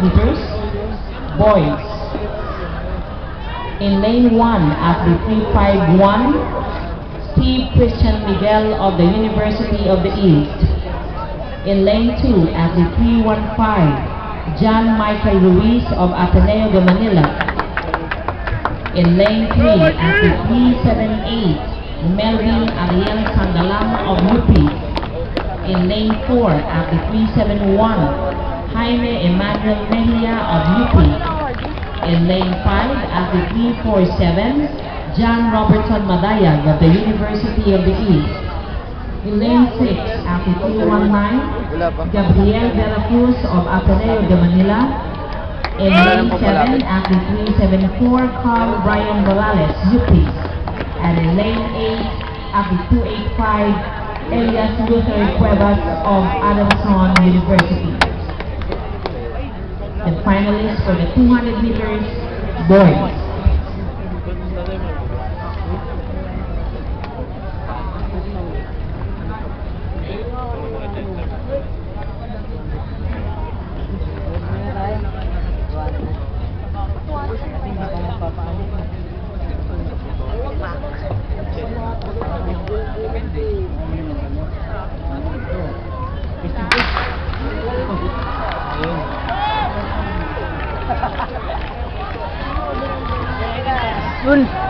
meters, boys. In lane 1 at the 351, Steve Christian Miguel of the University of the East. In lane 2 at the 315, John Michael Ruiz of Ateneo de Manila. In lane 3 at the 378, Melvin Ariel Sandalam of UP. In lane 4 at the 371, Jaime Emmanuel Mejia of UP. In lane 5 at the 347, John Robertson Madayag of the University of the East. In lane 6 at the 319, Gabriel De La Cruz of Ateneo de Manila. In lane 7 at the 374, Carl Brian Morales, UP. And in lane 8 at the 285, Elias Luther Cuevas of Adamson University. And finalists for the 200 meters, boys. Dun.